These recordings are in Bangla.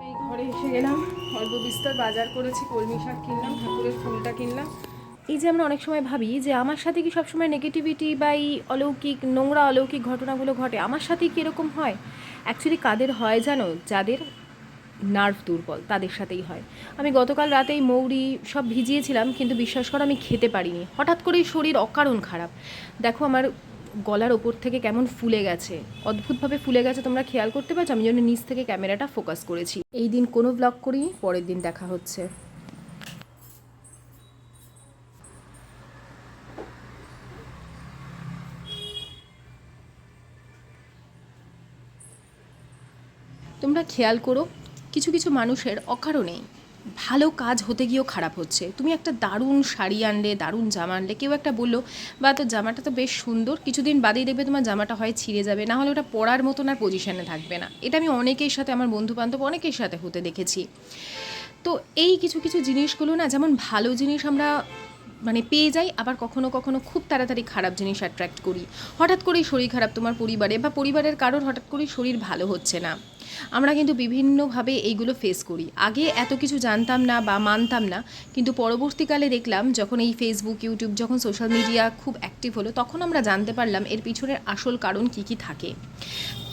এই ঘরে এসে গেলাম, অল্প বিস্তর বাজার করেছি, কলমি শাক কিনলাম, ঠাকুরের ফুলটা কিনলাম। এই যে আমরা অনেক সময় ভাবি যে আমার সাথে কি সবসময় নেগেটিভিটি বা এই অলৌকিক নোংরা অলৌকিক ঘটনাগুলো ঘটে, আমার সাথেই কীরকম হয়। অ্যাকচুয়ালি কাদের হয় জানো? যাদের নার্ভ দুর্বল তাদের সাথেই হয়। আমি গতকাল রাতেই মৌরি সব ভিজিয়েছিলাম, কিন্তু বিশ্বাস করো আমি খেতে পারিনি। হঠাৎ করেই শরীর অকারণ খারাপ। দেখো আমার গলার ওপর থেকে কেমন ফুলে গেছে, অদ্ভুতভাবে ফুলে গেছে, তোমরা খেয়াল করতে পারছো? আমি জন্য নিচ থেকে ক্যামেরাটা ফোকাস করেছি। এই দিন কোনো ব্লগ করিনি, পরের দিন দেখা হচ্ছে। তোমরা খেয়াল করো, কিছু কিছু মানুষের অকারণেই ভালো কাজ হতে গিয়েও খারাপ হচ্ছে। তুমি একটা দারুণ শাড়ি আনলে, দারুণ জামা আনলে, কেউ একটা বললো বা তোর জামাটা তো বেশ সুন্দর, কিছুদিন বাদেই দেখবে তোমার জামাটা হয় ছিঁড়ে যাবে, না হলে ওটা পরার মতন আর পজিশানে থাকবে না। এটা আমি অনেকের সাথে, আমার বন্ধুবান্ধব অনেকের সাথে হতে দেখেছি। তো এই কিছু কিছু জিনিসগুলো না, যেমন ভালো জিনিস আমরা মানে পেয়ে যাই, আবার কখনো কখনো খুব তাড়াতাড়ি খারাপ জিনিস অ্যাট্রাক্ট করি। হঠাৎ করেই শরীর খারাপ তোমার পরিবারে বা পরিবারের কারোর হঠাৎ করেই শরীর ভালো হচ্ছে না। আমরা কিন্তু বিভিন্নভাবে এইগুলো ফেস করি। আগে এত কিছু জানতাম না বা মানতাম না, কিন্তু পরবর্তীকালে দেখলাম যখন এই ফেসবুক, ইউটিউব, যখন সোশ্যাল মিডিয়া খুব অ্যাক্টিভ হলো, তখন আমরা জানতে পারলাম এর পিছনের আসল কারণ কী কী থাকে।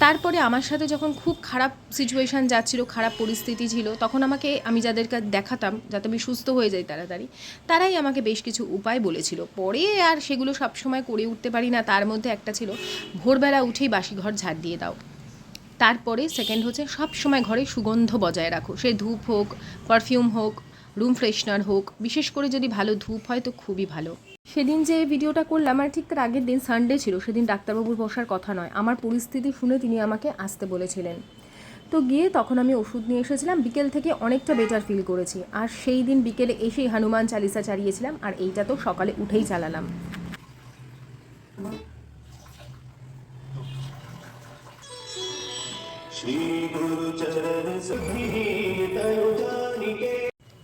তারপরে আমার সাথে যখন খুব খারাপ সিচুয়েশান যাচ্ছিল, খারাপ পরিস্থিতি ছিল, তখন আমি যাদেরকে দেখাতাম যাতে আমি সুস্থ হয়ে যাই তাড়াতাড়ি, তারাই আমাকে বেশ কিছু উপায় বলেছিল। পরে আর সেগুলো সবসময় করে উঠতে পারি না। তার মধ্যে একটা ছিল, ভোরবেলা উঠেই বাসি ঘর ঝাড় দিয়ে দাও। তারপরে সেকেন্ড হচ্ছে, সব সময় ঘরে সুগন্ধ বজায় রাখো, সে ধূপ হোক, পারফিউম হোক, রুম ফ্রেশনার হোক, বিশেষ করে যদি ভালো ধূপ হয় তো খুবই ভালো। সেদিন যে ভিডিওটা করলাম, আর ঠিক তার আগের দিন সানডে ছিল, সেদিন ডাক্তারবাবুর বসার কথা নয়, আমার পরিস্থিতি শুনে তিনি আমাকে আসতে বলেছিলেন। তো গিয়ে তখন আমি ওষুধ নিয়ে এসেছিলাম, বিকেল থেকে অনেকটা বেটার ফিল করেছি। আর সেই দিন বিকেলে এসেই হনুমান চালিসা চালিয়েছিলাম, আর এইটা তো সকালে উঠেই চালালাম।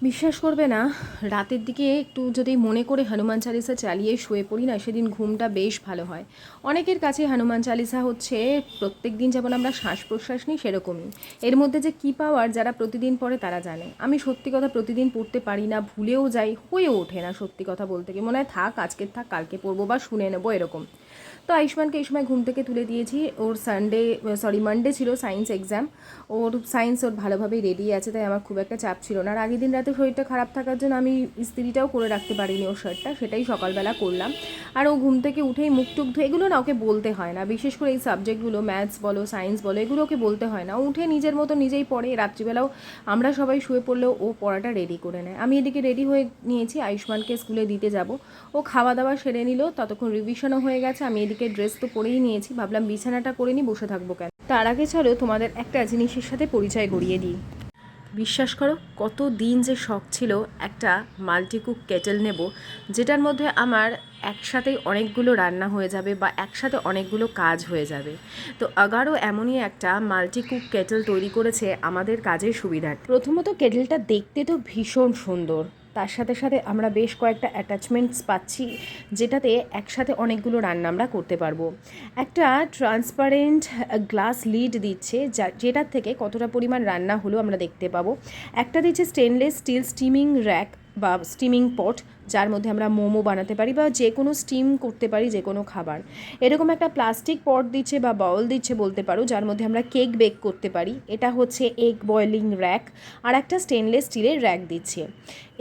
বিশ্বাস করবে না, রাতের দিকে একটু যদি মনে করে হনুমান চালিসা চালিয়ে শুয়ে পড়ি না, সেদিন ঘুমটা বেশ ভালো হয়। অনেকের কাছে হনুমান চালিসা হচ্ছে প্রত্যেক দিন যেমন আমরা শ্বাস প্রশ্বাস নিই, সেরকমই। এর মধ্যে যে কী পাওয়ার, যারা প্রতিদিন পড়ে তারা জানে। আমি সত্যি কথা প্রতিদিন পড়তে পারি না, ভুলেও যাই, হয়ে ওঠে না। সত্যি কথা বলতে গিয়ে মনে হয় থাক, আজকের থাক, কালকে পড়বো বা শুনে নেবো, এরকম। তো আয়ুষ্মানকে এই সময় ঘুম থেকে তুলে দিয়েছি। ওর মানডে ছিল সায়েন্স এক্সাম। ওর সায়েন্স ওর ভালোভাবেই রেডি আছে, তাই আমার খুব একটা চাপ ছিল না। আর আগের দিন রাতে শরীরটা খারাপ থাকার জন্য আমি ইস্ত্রিটাও করে রাখতে পারিনি ওর শার্টটা, সেটাই সকালবেলা করলাম। আর ও ঘুম থেকে উঠেই মুখ টুক ধুয়ে, এগুলো না ওকে বলতে হয় না, বিশেষ করে এই সাবজেক্টগুলো, ম্যাথস বলো, সায়েন্স বলো, এগুলো ওকে বলতে হয় না। ও উঠে নিজের মতো নিজেই পড়ে। রাত্রিবেলাও আমরা সবাই শুয়ে পড়লেও ও পড়াটা রেডি করে নেয়। আমি এদিকে রেডি হয়ে নিয়েছি, আয়ুষ্মানকে স্কুলে দিতে যাব। ও খাওয়া দাওয়া সেরে নিল, ততক্ষণ রিভিশনও হয়ে গেছে। আমি এদিকে ড্রেস তো পরেই নিয়েছি, ভাবলাম বিছানাটা করে নিই, বসে থাকবো কেন। তার আগে চলো তোমাদের একটা জিনিসের সাথে পরিচয় করিয়ে দিই। বিশ্বাস করো, কত দিন যে শখ ছিল একটা মাল্টিকুক কেটেল নেব, যেটার মধ্যে আমার একসাথেই অনেকগুলো রান্না হয়ে যাবে বা একসাথে অনেকগুলো কাজ হয়ে যাবে। তো আগারও এমনই একটা মাল্টিকুক কেটেল তৈরি করেছে আমাদের কাজের সুবিধার্থে। প্রথমত কেটেলটা দেখতে তো ভীষণ সুন্দর, তার সাথে সাথে আমরা বেশ কয়েকটা অ্যাটাচমেন্টস পাচ্ছি, যেটাতে একসাথে অনেকগুলো রান্না আমরা করতে পারবো। একটা ট্রান্সপারেন্ট গ্লাস লিড দিচ্ছে, যেটার থেকে কতটা পরিমাণ রান্না হলো আমরা দেখতে পাবো। একটা দিচ্ছে স্টেনলেস স্টিল স্টিমিং র্যাক বা স্টিমিং পট, যার মধ্যে আমরা মোমো বানাতে পারি বা যে কোনো স্টিম করতে পারি যে কোনো খাবার। এরকম একটা প্লাস্টিক পট দিচ্ছে বা বাউল দিচ্ছে বলতে পারো, যার মধ্যে আমরা কেক বেক করতে পারি। এটা হচ্ছে এগ বয়েলিং র্যাক। আর একটা স্টেনলেস স্টিলের র্যাক দিচ্ছে।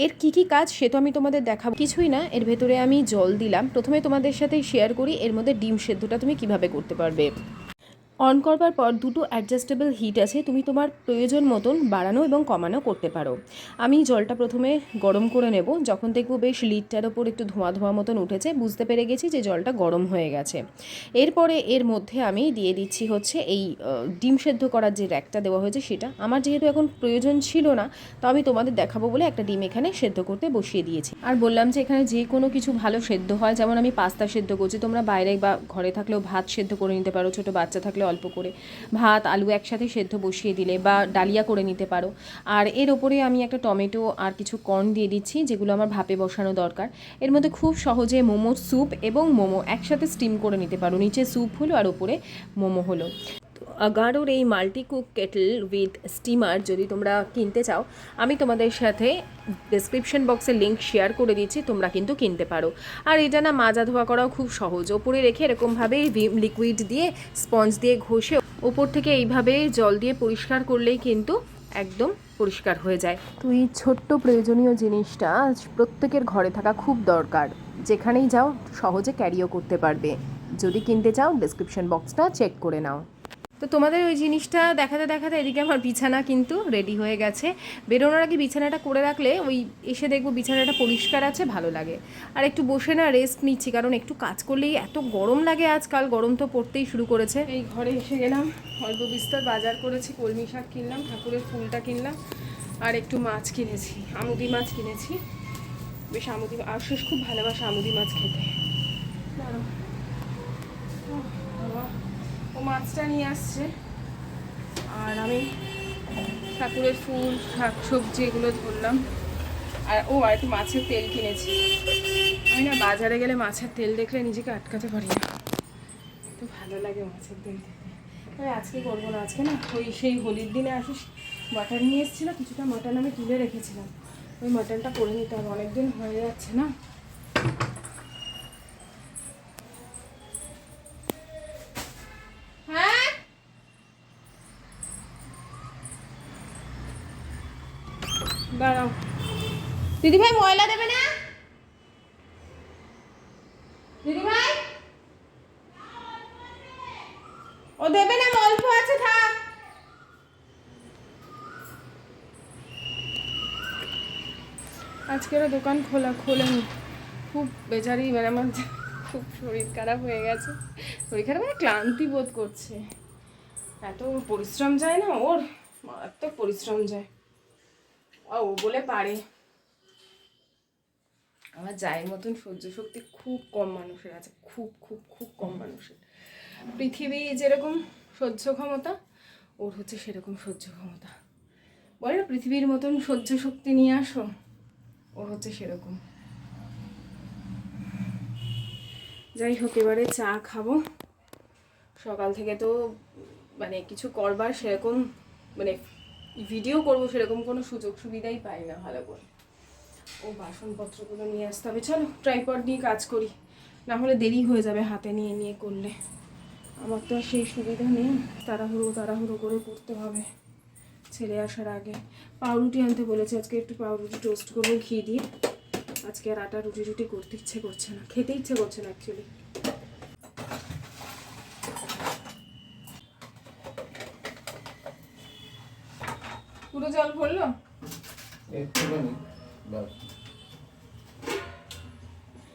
এর কী কী কাজ সে তো আমি তোমাদের দেখাবো, কিছুই না। এর ভেতরে আমি জল দিলাম। প্রথমে তোমাদের সাথে শেয়ার করি এর মধ্যে ডিম সেদ্ধটা তুমি কিভাবে করতে পারবে। অন করবার পর দুটো অ্যাডজাস্টেবল হিট আছে, তুমি তোমার প্রয়োজন মতন বাড়ানো এবং কমানো করতে পারো। আমি জলটা প্রথমে গরম করে নেব। যখন দেখব বেশ লিডটার ওপর একটু ধোঁয়া ধোঁয়া মতন উঠেছে, বুঝতে পেরে গেছি যে জলটা গরম হয়ে গেছে। এরপরে এর মধ্যে আমি দিয়ে দিচ্ছি হচ্ছে এই ডিম সেদ্ধ করার যে র্যাকটা দেওয়া হয়েছে সেটা। আমার যেহেতু এখন প্রয়োজন ছিল না, তো আমি তোমাদের দেখাবো বলে একটা ডিম এখানে সেদ্ধ করতে বসিয়ে দিয়েছি। আর বললাম যে এখানে যে কোনো কিছু ভালো সেদ্ধ হয়, যেমন আমি পাস্তা সেদ্ধ করছি, তোমরা বাইরে বা ঘরে থাকলেও ভাত সেদ্ধ করে নিতে পারো, ছোটো বাচ্চা থাকলে অল্প করে ভাত আলু একসাথে সেদ্ধ বসিয়ে দিলে, বা ডালিয়া করে নিতে পারো। আর এর ওপরে আমি একটা টমেটো আর কিছু কর্ন দিয়ে দিচ্ছি, যেগুলো আমার ভাপে বসানো দরকার। এর মধ্যে খুব সহজে মোমোর স্যুপ এবং মোমো একসাথে স্টিম করে নিতে পারো। নিচে স্যুপ হলো আর ওপরে মোমো হলো। আগারোর এই multi cook Kettle with steamer যদি তোমরা কিনতে চাও, আমি তোমাদের সাথে ডেসক্রিপশন বক্সে লিঙ্ক শেয়ার করে দিচ্ছি, তোমরা কিন্তু কিনতে পারো। আর এটা না মাজা ধোয়া করাও খুব সহজ, ওপরে রেখে এরকমভাবে লিকুইড দিয়ে স্পঞ্জ দিয়ে ঘষে ওপর থেকে এইভাবে জল দিয়ে পরিষ্কার করলেই কিন্তু একদম পরিষ্কার হয়ে যায়। তো এই ছোট্ট প্রয়োজনীয় জিনিসটা প্রত্যেকের ঘরে থাকা খুব দরকার, যেখানেই যাও সহজে ক্যারিও করতে পারবে। যদি কিনতে চাও ডেসক্রিপশন বক্সটা চেক করে নাও। তো তোমাদের ওই জিনিসটা দেখাতে দেখাতে এদিকে আমার বিছানা কিন্তু রেডি হয়ে গেছে। বেরোনোর আগে বিছানাটা করে রাখলে ওই এসে দেখবো বিছানাটা পরিষ্কার আছে, ভালো লাগে। আর একটু বসে না রেস্ট নিচ্ছি, কারণ একটু কাজ করলেই এত গরম লাগে আজকাল, গরম তো পড়তেই শুরু করেছে। এই ঘরে এসে গেলাম, অল্প বিস্তর বাজার করেছি, কলমি শাক কিনলাম, ঠাকুরের ফুলটা কিনলাম, আর একটু মাছ কিনেছি, আমুদি মাছ কিনেছি। বেশ আমুদি, আশিস খুব ভালোবাসে আমুদি মাছ খেতে। ও মাছটা নিয়ে আসছে, আর আমি ঠাকুরের ফুল শাক সবজি এগুলো ধরলাম। আর আর একটু মাছের তেল কিনেছি। আমি না বাজারে গেলে মাছের তেল দেখলে নিজেকে আটকাতে পারি না, তো ভালো লাগে মাছের তেল খেতে। তবে আজকে করবো না, আজকে না ওই সেই হোলির দিনে আসিস মাটন নিয়ে এসেছিলো, কিছুটা মাটন আমি তুলে রেখেছিলাম, ওই মাটনটা করে নিতে হবে, অনেকদিন হয়ে যাচ্ছে না। দাঁড়াও দিদিভাই, ময়লা দেবে না দিদিভাই? ও দেবে না, অল্প আছে, থাক। আজকেরও দোকান খোলেনি, খুব বেচারি, মানে আমার খুব শরীর খারাপ হয়ে গেছে। শরীর খারাপ মানে ক্লান্তি বোধ করছে, এত পরিশ্রম যায় না ওর, মারাত্মক পরিশ্রম যায়। ও বলে পারে, আমার জায়ের মতন সহ্য শক্তি খুব কম মানুষের আছে, খুব খুব খুব কম মানুষের। পৃথিবী যেরকম সহ্য ক্ষমতা, ওর হচ্ছে সেরকম সহ্য ক্ষমতা। বলে না পৃথিবীর মতন সহ্য শক্তি নিয়ে আসো, ওর হচ্ছে সেরকম। যাই হোক, এবারে চা খাবো। সকাল থেকে তো মানে কিছু করবার সেরকম, মানে ভিডিও করবো সেরকম কোনো সুযোগ সুবিধাই পাই না ভালো করে। ও বাসনপত্রগুলো নিয়ে আসতে হবে, চলো ট্রাইপড নিয়ে কাজ করি, না হলে দেরি হয়ে যাবে হাতে নিয়ে নিয়ে করলে। আমার তো আর সেই সুবিধা নেই, তাড়াহুড়ো করে করতে হবে ছেলে আসার আগে। পাউরুটি আনতে বলেছে, আজকে একটু পাউরুটি টোস্ট করবো ঘি দিয়ে। আজকে আর আটা রুটি করতে ইচ্ছে করছে না, খেতে ইচ্ছে করছে না অ্যাকচুয়ালি। পুরো জল পড়লো,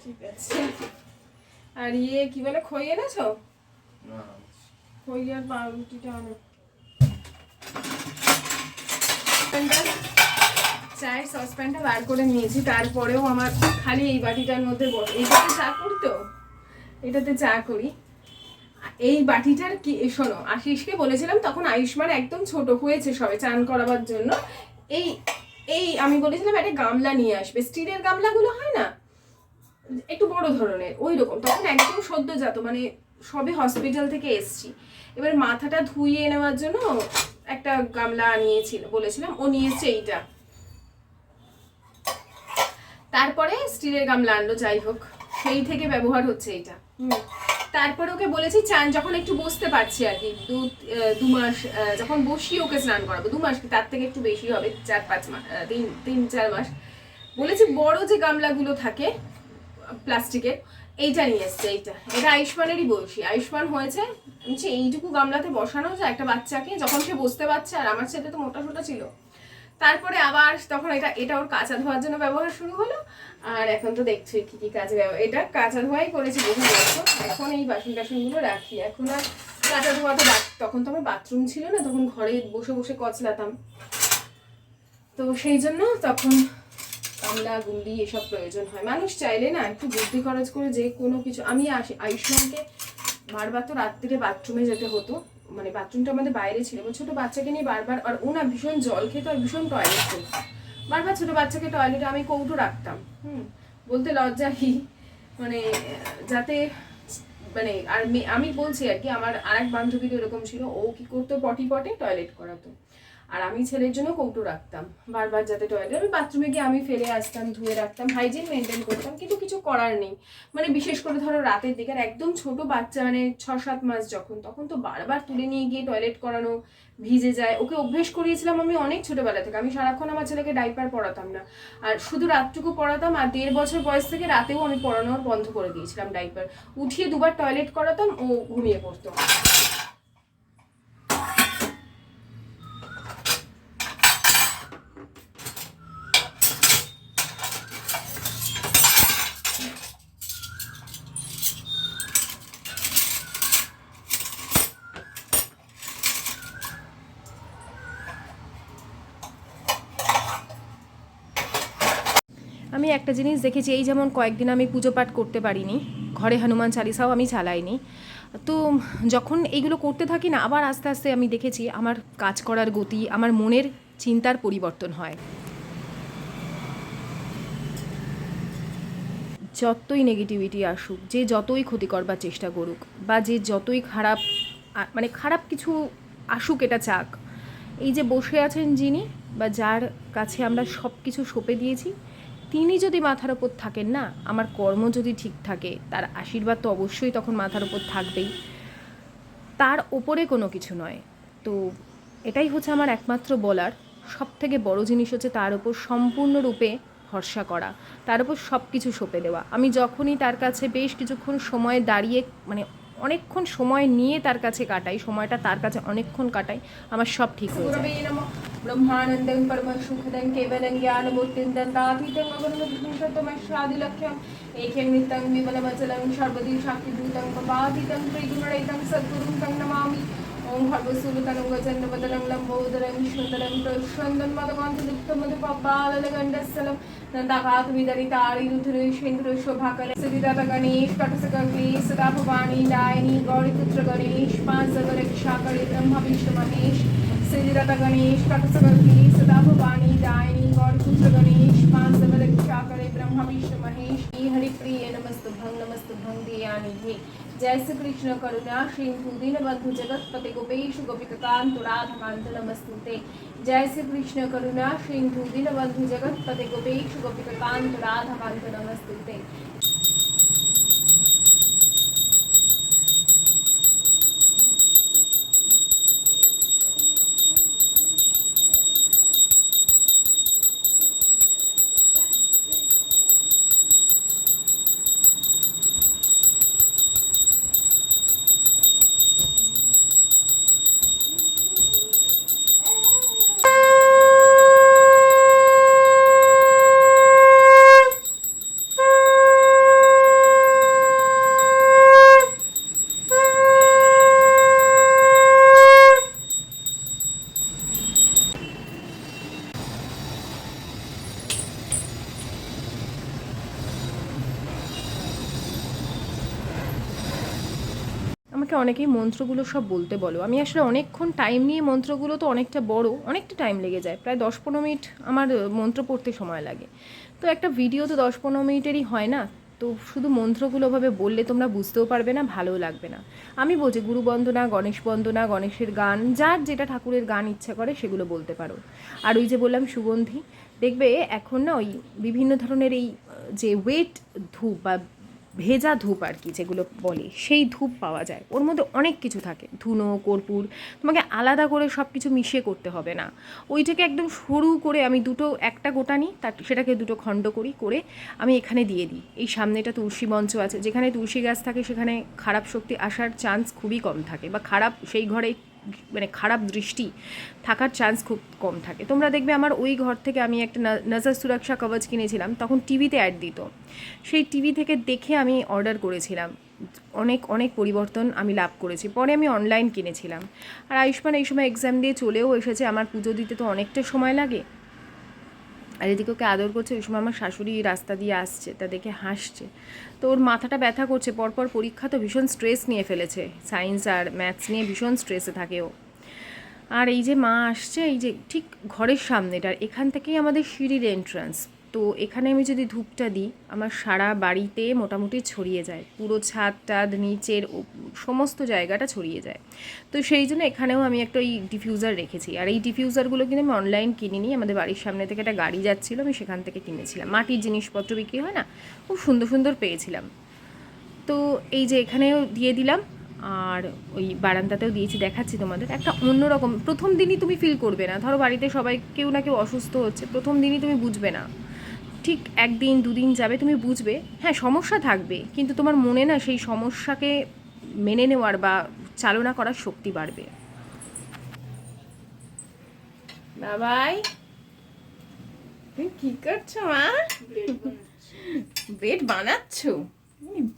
ঠিক আছে। আর কি বলে, খই এনেছো? খই আর পাউরুটিটা আনো। চায়ের সসপ্যানটা বার করে নিয়েছি, তারপরেও আমার খালি এই বাটিটার মধ্যে এইটাতে চা করতো, এটাতে চা করি। এই বাটিটার কি, শোনো, আশিসকে বলেছিলাম তখন আয়ুষ্মান একদম ছোট হয়েছে সবে, চান করাবার জন্য এই এই আমি বলেছিলাম একটা গামলা নিয়ে আসবে, স্টিলের গামলাগুলো হয় না একটু বড় ধরনের, ওই রকম। তখন একদম সদ্যজাত, মানে সবে হসপিটাল থেকে এসছি। এবার মাথাটা ধুইয়ে নেওয়ার জন্য একটা গামলা নিয়েছিল, বলেছিলাম, ও নিয়ে এসছে এইটা। তারপরে স্টিলের গামলা আনলো, যাই হোক সেই থেকে ব্যবহার হচ্ছে এইটা। তারপরে ওকে বলেছি চান যখন একটু বসতে পারছি আর কি, 2 মাস যখন বসি ওকে স্নান করাবো, 2 মাস, তার থেকে একটু বেশি হবে, 4-5 মাস, 3-4 মাস। বলেছি বড় যে গামলাগুলো থাকে প্লাস্টিকের, এইটা নিয়ে এসছে। এটা আয়ুষ্মানেরই বয়সী, আয়ুষ্মান হয়েছে এইটুকু গামলাতে বসানো যায় একটা বাচ্চাকে, যখন সে বসতে পারছে। আর আমার ছেলে তো মোটা সোটা ছিল। তারপরে আবার তখন এটা ওর কাঁচা ধোয়ার জন্য ব্যবহার শুরু হলো। আর এখন তো দেখছি কি কাজে ব্যবহার, এটা কাঁচা ধোয়াই করেছি বহু বছর। এখন এই বাসন টাসনগুলো রাখি, এখন আর কাঁচা ধোয়া তো, তখন তো আমার বাথরুম ছিল না, তখন ঘরে বসে বসে কচলাতাম, তো সেই জন্য তখন গামলা গুন্ডি এসব প্রয়োজন হয়। মানুষ চাইলে না একটু বুদ্ধি খরচ করে যে কোনো কিছু। আমি আয়ুষ্মানকে বারবার তো রাত্রিরে বাথরুমে যেতে হতো, মানে বাথরুমটা আমাদের বাইরে ছিল, ছোট বাচ্চাকে নিয়ে বারবার। আর ও না ভীষণ জল খেত আর ভীষণ টয়লেট করতো, বারবার ছোট বাচ্চাকে টয়লেটে আমি কৌটো রাখতাম, বলতে লজ্জাহি, মানে যাতে মানে আর আমি বলছি আর কি, আমার আরেক বান্ধবীর এরকম ছিল, ও কি করতো পটি পটে টয়লেট করাতো, আর আমি ছেলের জন্য কৌটো রাখতাম বারবার যাতে টয়লেট, আমি বাথরুমে গিয়ে আমি ফেলে আসতাম, ধুয়ে রাখতাম, হাইজিন মেনটেন করতাম, কিন্তু কিছু করার নেই। মানে বিশেষ করে ধরো রাতের দিকে, আর একদম ছোট বাচ্চা মানে 6-7 মাস যখন, তখন তো বারবার তুলে নিয়ে গিয়ে টয়লেট করানো, ভিজে যায়। ওকে অভ্যেস করিয়েছিলাম আমি অনেক ছোটবেলা থেকে, আমি সারাক্ষণ আমার ছেলেকে ডাইপার পরাতাম না, আর শুধু রাতটুকু পরাতাম, আর 1.5 বছর বয়স থেকে রাতেও আমি পরানোর বন্ধ করে দিয়েছিলাম ডাইপার, উঠিয়ে 2বার টয়লেট করাতাম, ও ঘুমিয়ে পড়তো। আমি একটা জিনিস দেখেছি, এই যেমন কয়েকদিন আমি পুজো পাঠ করতে পারিনি, ঘরে হনুমান চালিসাও আমি চালাইনি, তো যখন এইগুলো করতে থাকি না, আবার আস্তে আস্তে আমি দেখেছি আমার কাজ করার গতি, আমার মনের চিন্তার পরিবর্তন হয়। যতই নেগেটিভিটি আসুক, যে যতই ক্ষতি করবার চেষ্টা করুক, বা যে যতই খারাপ মানে খারাপ কিছু আসুক এটা চাক, এই যে বসে আছেন যিনি, বা যার কাছে আমরা সব কিছু সঁপে দিয়েছি, তিনি যদি মাথার ওপর থাকেন না, আমার কর্ম যদি ঠিক থাকে, তার আশীর্বাদ তো অবশ্যই তখন মাথার ওপর থাকবেই, তার ওপরে কোনো কিছু নয়। তো এটাই হচ্ছে আমার একমাত্র বলার, সব থেকে বড় জিনিস হচ্ছে তার ওপর সম্পূর্ণরূপে ভরসা করা, তার উপর সব কিছু সঁপে দেওয়া। আমি যখনই তার কাছে বেশ কিছুক্ষণ সময় দাঁড়িয়ে, মানে অনেকক্ষণ সময় নিয়ে তার কাছে কাটাই, সময়টা তার কাছে অনেকক্ষণ কাটাই, আমার সব ঠিক হয়ে যায়। ব্রহ্মানন্দং পরমসুখদং কেবলং জ্ঞানমূর্তিং দন্তাতীতং অগণমধুসতমশ্রাদিলক্ষ্যম একেং নিত্যং বিমলমচলং সর্বদি সাক্ষিভূতং পপাতীতং ত্রিগুণরহিতং সদ্গুরুং তং নমামি। ওম সর্বসুলতনং গজন্নবদনং লম্বোদরং সুন্দরং প্রসন্দন মদকান্তদুক্তং মধুপপাললগণ্ডস্থলম नंदाघातविदरितारिरुधिरेन्द्रशोभाकर सिद्धिदाता गणेश कटसकक्लेश सदा भवानी दायिनी गौरीपुत्र गणेश पांच रक्षा करे ब्रह्मा विष्णु महेश सिद्धिदाता गणेश कटसकक्लेश सदा भवानी दायिनी गौरीपुत्र गणेश पांच रक्षा करे ब्रह्मा विष्णु महेश हरिप्रिय नमस्तुभ्यं देयानि हे। जय श्री कृष्ण करुणा सिंधु दीनबंधु जगतपते गोपेश गोपिकांत राधाकांत नमस्तुते। जय श्री कृष्ण करुणा सिंधु दीनबंधु जगतपते गोपेश गोपिकांत राधाकांत नमस्तुते। আমাকে অনেকেই মন্ত্রগুলো সব বলতে বলো, আমি আসলে অনেকক্ষণ টাইম নিয়ে, মন্ত্রগুলো তো অনেকটা বড়, অনেকটা টাইম লেগে যায়, প্রায় 10-15 মিনিট আমার মন্ত্র পড়তে সময় লাগে। তো একটা ভিডিও তো 10-15 মিনিটেরই হয় না, তো শুধু মন্ত্রগুলোভাবে বললে তোমরা বুঝতেও পারবে না, ভালোও লাগবে না। আমি বলছি গুরু বন্দনা, গণেশ বন্দনা, গণেশের গান, যার যেটা ঠাকুরের গান ইচ্ছা করে সেগুলো বলতে পারো। আর ওই যে বললাম সুগন্ধি, দেখবে এখন না ওই বিভিন্ন ধরনের এই যে ওয়েট ধূপ বা ভেজা ধূপ আর কি যেগুলো বলে, সেই ধূপ পাওয়া যায়, ওর মধ্যে অনেক কিছু থাকে, ধুনো কর্পূর, তোমাকে আলাদা করে সব কিছু মিশিয়ে করতে হবে না। ওইটাকে একদম সরু করে আমি একটা গোটা নিই, সেটাকে দুটো খণ্ড করে আমি এখানে দিয়ে দিই। এই সামনে একটা তুলসী মঞ্চ আছে, যেখানে তুলসী গাছ থাকে সেখানে খারাপ শক্তি আসার চান্স খুবই কম থাকে, বা সেই ঘরে মানে খারাপ দৃষ্টি থাকার চান্স খুব কম থাকে। তোমরা দেখবে আমার ওই ঘর থেকে আমি একটা নজর সুরক্ষা কবচ কিনেছিলাম, তখন টিভিতে অ্যাড দিত, সেই টিভি থেকে দেখে আমি অর্ডার করেছিলাম, অনেক অনেক পরিবর্তন আমি লাভ করেছি। পরে আমি অনলাইন কিনেছিলাম। আর আয়ুষ্মান এই সময় এক্সাম দিয়ে চলেও এসেছে, আমার পুজো দিতে তো অনেকটা সময় লাগে, আর এদিকে ওকে আদর করছে, ওই সময় আমার শাশুড়ি রাস্তা দিয়ে আসছে, তা দেখে হাসছে। তো ওর মাথাটা ব্যথা করছে, পরপর পরীক্ষা, তো ভীষণ স্ট্রেস নিয়ে ফেলেছে, সায়েন্স আর ম্যাথস নিয়ে ভীষণ স্ট্রেসে থাকে ও। আর এই যে মা আসছে, এই যে ঠিক ঘরের সামনেটার এখান থেকেই আমাদের সিঁড়ির এন্ট্রান্স, তো এখানে আমি যদি ধূপটা দিই আমার সারা বাড়িতে মোটামুটি ছড়িয়ে যায়, পুরো ছাদ টাদ নিচের সমস্ত জায়গাটা ছড়িয়ে যায়। তো সেই জন্য এখানেও আমি একটা ওই ডিফিউজার রেখেছি। আর এই ডিফিউজারগুলো কিন্তু আমি অনলাইন কিনিনি, আমাদের বাড়ির সামনে থেকে একটা গাড়ি যাচ্ছিলো, আমি সেখান থেকে কিনেছিলাম। মাটির জিনিসপত্র বিক্রি হয় না, খুব সুন্দর সুন্দর পেয়েছিলাম। তো এই যে এখানেও দিয়ে দিলাম, আর ওই বারান্দাতেও দিয়েছি, দেখাচ্ছি তোমাদের। একটা অন্যরকম, প্রথম দিনই তুমি ফিল করবে না, ধরো বাড়িতে সবাই কেউ না কেউ অসুস্থ হচ্ছে, প্রথম দিনই তুমি বুঝবে না, ঠিক একদিন দুদিন যাবে তুমি বুঝবে, হ্যাঁ সমস্যা থাকবে, কিন্তু তোমার মনে না সেই সমস্যাকে মেনে নেওয়ার বা চালনা করার শক্তি বাড়বে। বাবাই তুমি কি করছো মা? ব্রেড বানাচ্ছো?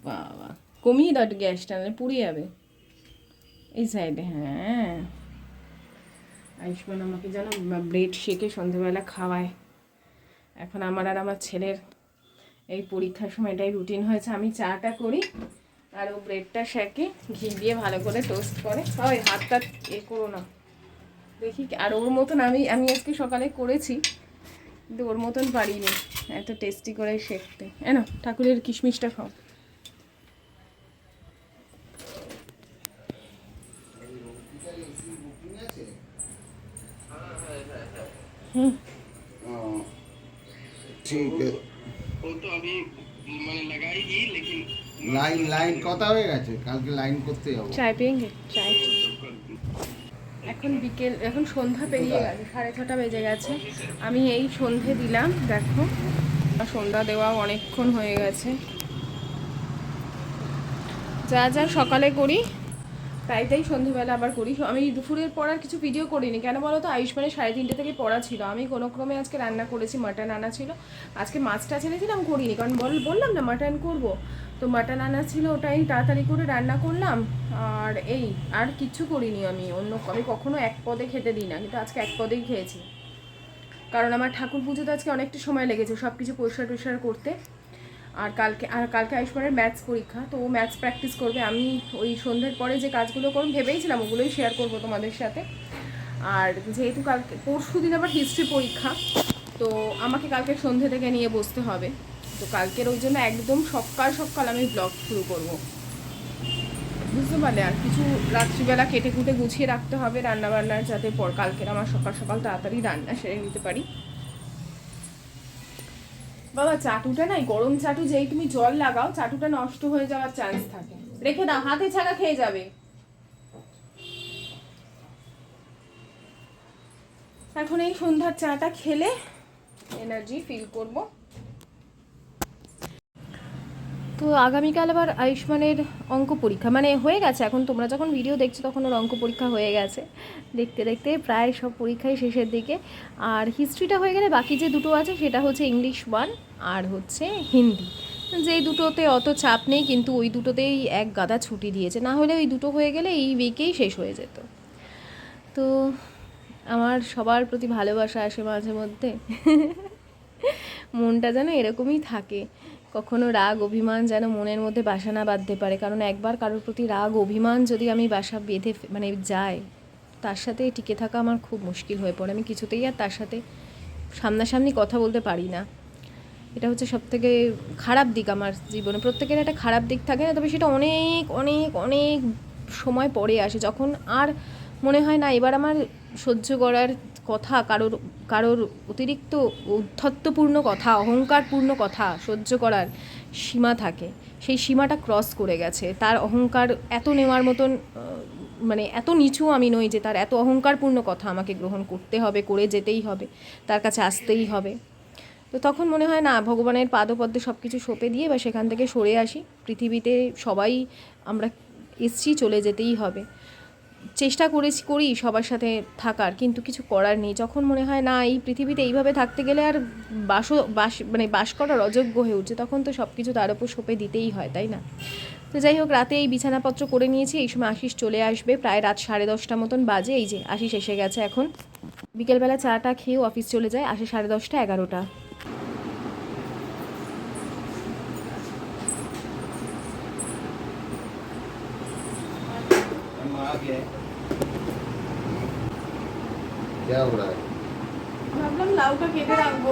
বাবা কমিয়ে দাও একটু গ্যাসটা, নাহলে পুড়ে যাবে। এই সাইডে, হ্যাঁ আয়ুষ্মান আমাকে যেন ব্রেড শেকে সন্ধ্যেবেলা খাওয়ায়। এখন আমার আর আমার ছেলের এই পরীক্ষার সময় এটাই রুটিন হয়েছে, আমি চাটা করি আর ও ব্রেডটা শেকে, ঘি দিয়ে ভালো করে টোস্ট করে। ওই হাতটা এ করো না দেখি। আর ওর মতন আমি আজকে সকালে করেছি, কিন্তু ওর মতন পারিনি এত টেস্টি করে শেখতে। না ঠাকুরের কিশমিশটা খাও। ठीक है वो तो अभी मैंने लगाएगी लेकिन লাইন কথা হয়ে গেছে, কালকে লাইন করতে যাবো। চায় পেয়েঙ্গে চায়। এখন বিকেল, এখন সন্ধ্যা পেরিয়ে গেছে, 6:30 বেজে গেছে। আমি এই সন্ধে দিলাম, দেখো সন্ধ্যা দেওয়া অনেকক্ষণ হয়ে গেছে। যা যা সকালে করি তাই সন্ধ্যেবেলা আবার করি। আমি দুপুরের পর আর কিছু ভিডিও করিনি, কেন বলো তো, আয়ুষ্মানের 3:30 থেকে পড়া ছিল। আমি কোনো ক্রমে আজকে রান্না করেছি, মাটন আনা ছিল। আজকে মাছটা ছেড়েছিলাম করিনি, কারণ বললাম না মাটন করব, তো মাটন আনা ছিল, ওটাই তাড়াতাড়ি করে রান্না করলাম। আর আর কিচ্ছু করিনি আমি আমি কখনো এক পদে খেতে দিই না, কিন্তু আজকে এক পদেই খেয়েছি, কারণ আমার ঠাকুর পুজোতে আজকে অনেকটা সময় লেগেছে সব কিছু পরিষ্কার করতে। আর কালকে আয়ুষ্মানের ম্যাথস পরীক্ষা, তো ও ম্যাথস প্র্যাকটিস করবে। আমি ওই সন্ধ্যের পরে যে কাজগুলো করব ভেবেইছিলাম ওগুলোই শেয়ার করব তোমাদের সাথে। আর যেহেতু কালকে পরশু দিন আবার হিস্ট্রি পরীক্ষা, তো আমাকে কালকে সন্ধ্যে থেকে নিয়ে বসতে হবে। তো কালকের ওই জন্য একদম সকাল আমি ব্লগ শুরু করব, বুঝতে পারলে। আর কিছু রাত্রিবেলা কেটে কুটে গুছিয়ে রাখতে হবে রান্নাবান্নার, যাতে কালকের আমার সকাল তাড়াতাড়ি রান্না সেরে নিতে পারি। বাবা চাটুটা নাই, গরম চাটু যেই তুমি জল লাগাও চাটুটা নষ্ট হয়ে যাওয়ার চান্স থাকে, রেখে দাও, হাতে ছাড়া খেয়ে যাবে। এখন এই সন্ধ্যার চাটা খেলে এনার্জি ফিল করব। তো আগামীকাল আবার আয়ুষ্মানের অঙ্ক পরীক্ষা, মানে হয়ে গেছে, এখন তোমরা যখন ভিডিও দেখছো তখন ওর অঙ্ক পরীক্ষা হয়ে গেছে, দেখতে দেখতে প্রায় সব পরীক্ষাই শেষের দিকে। আর হিস্ট্রিটা হয়ে গেলে বাকি যে দুটো আছে সেটা হচ্ছে ইংলিশ 1 আর হচ্ছে হিন্দি, যেই দুটোতে অত চাপ নেই, কিন্তু ওই দুটোতেই এক গাদা ছুটি দিয়েছে, না হলে ওই দুটো হয়ে গেলে এই উইকেই শেষ হয়ে যেত। তো আমার সবার প্রতি ভালোবাসা আসে মাঝে মধ্যে, মনটা যেন এরকমই থাকে, কখনো রাগ অভিমান যেন মনের মধ্যে বাসা না বাঁধতে পারে, কারণ একবার কারোর প্রতি রাগ অভিমান যদি আমি বাসা বেঁধে মানে যায়, তার সাথে টিকে থাকা আমার খুব মুশকিল হয়ে পড়ে। আমি কিছুতেই আর তার সাথে সামনাসামনি কথা বলতে পারি না। এটা হচ্ছে সবথেকে খারাপ দিক আমার জীবনে। প্রত্যেকের একটা খারাপ দিক থাকে না, তবে সেটা অনেক অনেক অনেক সময় পরে আসে, যখন আর মনে হয় না এবার আমার সহ্য করার কথা, কারোর অতিরিক্ত উদ্ধত্তপূর্ণ কথা, অহংকারপূর্ণ কথা সহ্য করার সীমা থাকে, সেই সীমাটা ক্রস করে গেছে। তার অহংকার এত নেওয়ার মতন, মানে এত নিচু আমি নই যে তার এত অহংকারপূর্ণ কথা আমাকে গ্রহণ করতে হবে, করে যেতেই হবে, তার কাছে আসতেই হবে। তো তখন মনে হয় না, ভগবানের পাদপদ্মে সব কিছু সঁপে দিয়ে বা সেখান থেকে সরে আসি। পৃথিবীতে সবাই আমরা এসছি, চলে যেতেই হবে। চেষ্টা করি সবার সাথে থাকার, কিন্তু কিছু করার নেই। যখন মনে হয় না এই পৃথিবীতে এইভাবে থাকতে গেলে আর বাস করার অযোগ্য হয়ে উঠছে, তখন তো সব কিছু তার উপর সঁপে দিতেই হয়, তাই না? তো যাই হোক, রাতে এই বিছানাপত্র করে নিয়েছি, এই সময় আশিস চলে আসবে, প্রায় রাত 10:30 মতন বাজে। এই যে আশিস এসে গেছে এখন, বিকেলবেলা চাটা খেয়েও অফিস চলে যায়, আসে 10:30 11টা। ভাবলাম লাউটা কেটে রাখবো,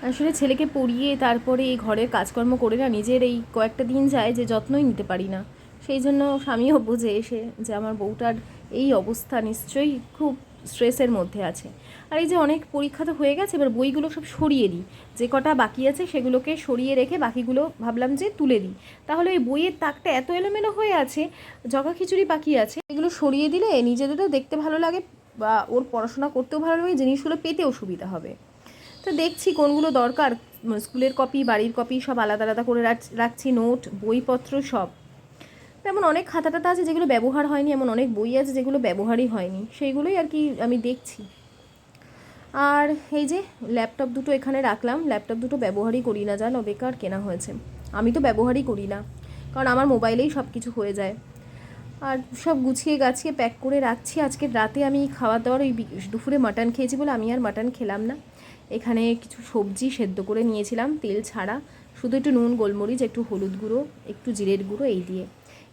আসলে ছেলেকে পড়িয়ে তারপরে এই ঘরের কাজকর্ম করে না নিজের এই কয়েকটা দিন যায় যে যত্নই নিতে পারি না। সেই জন্য স্বামীও বোঝে এসে যে আমার বউটার এই অবস্থা নিশ্চয়ই খুব স্ট্রেসের মধ্যে আছে। আর এই যে অনেক পরীক্ষা তো হয়ে গেছে, এবার বইগুলো সব সরিয়ে দিই, যে কটা বাকি আছে সেগুলোকে সরিয়ে রেখে বাকিগুলো ভাবলাম যে তুলে দিই। তাহলে ওই বইয়ের তাকটা এত এলোমেলো হয়ে আছে, জগা খিচুড়ি বাকি আছে, এগুলো সরিয়ে দিলে নিজেদেরও দেখতে ভালো লাগে বা ওর পড়াশোনা করতেও ভালো লাগে, জিনিসগুলো পেতেও সুবিধা হবে। তো দেখছি কোনগুলো দরকার, স্কুলের কপি বাড়ির কপি সব আলাদা আলাদা করে রাখছি, নোট বইপত্র সব। তেমন অনেক খাতা টাতা আছে যেগুলো ব্যবহার হয়নি, এমন অনেক বই আছে যেগুলো ব্যবহারই হয়নি, সেইগুলোই আর কি আমি দেখছি। আর এই যে ল্যাপটপ দুটো এখানে রাখলাম, ল্যাপটপ দুটো ব্যবহারই করি না, জানো, বেকার কেনা হয়েছে। আমি তো ব্যবহারই করি না, কারণ আমার মোবাইলেই সব কিছু হয়ে যায়। আর সব গুছিয়ে গাছিয়ে প্যাক করে রাখছি। আজকে রাতে আমি খাওয়া দাওয়ার ওই দুপুরে মাটন খেয়েছি বলে আমি আর মাটন খেলাম না। এখানে কিছু সবজি সেদ্ধ করে নিয়েছিলাম তেল ছাড়া, শুধু একটু নুন গোলমরিচ একটু হলুদ গুঁড়ো একটু জিরের গুঁড়ো এই দিয়ে।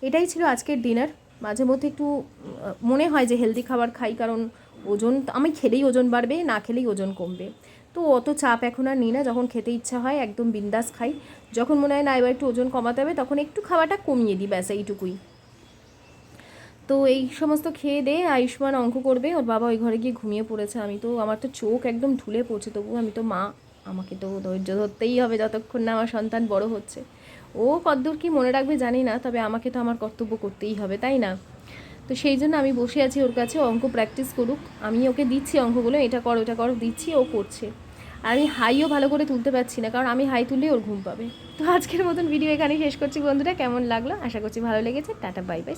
এটাই ছিল আজকের ডিনার। মাঝে মধ্যে একটু মনে হয় যে হেলদি খাবার খাই, কারণ ওজন আমি খেলেই ওজন বাড়বে, না খেলেই ওজন কমবে। তো অত চাপ এখন আর নিই না, যখন খেতে ইচ্ছা হয় একদম বিন্দাস খাই, যখন মনে হয় না এবার একটু ওজন কমাতে হবে তখন একটু খাওয়াটা কমিয়ে দিই, ব্যাস এইটুকুই। তো এই সমস্ত খেয়ে দিয়ে আয়ুষ্মান অঙ্ক করবে, ওর বাবা ওই ঘরে গিয়ে ঘুমিয়ে পড়েছে। আমার তো চোখ একদম ঢুলে পড়ছে, তবু আমি তো মা, আমাকে তো ধৈর্য ধরতেই হবে যতক্ষণ না আমার সন্তান বড় হচ্ছে। ও কতদূর কি মনে রাখবে জানি না, তবে আমাকে তো আমার কর্তব্য করতেই হবে, তাই না? তো সেই জন্য আমি বসে আছি ওর কাছে, অঙ্ক প্র্যাকটিস করুক, আমি ওকে দিচ্ছি অঙ্কগুলো, এটা কর ওটা কর দিচ্ছি, ও করছে। আর আমি হাইও ভালো করে তুলতে পারছি না, কারণ আমি হাই তুললেই ওর ঘুম পাবে। তো আজকের মতন ভিডিও এখানেই শেষ করছি বন্ধুরা, কেমন লাগলো আশা করছি ভালো লেগেছে। Tata bye bye.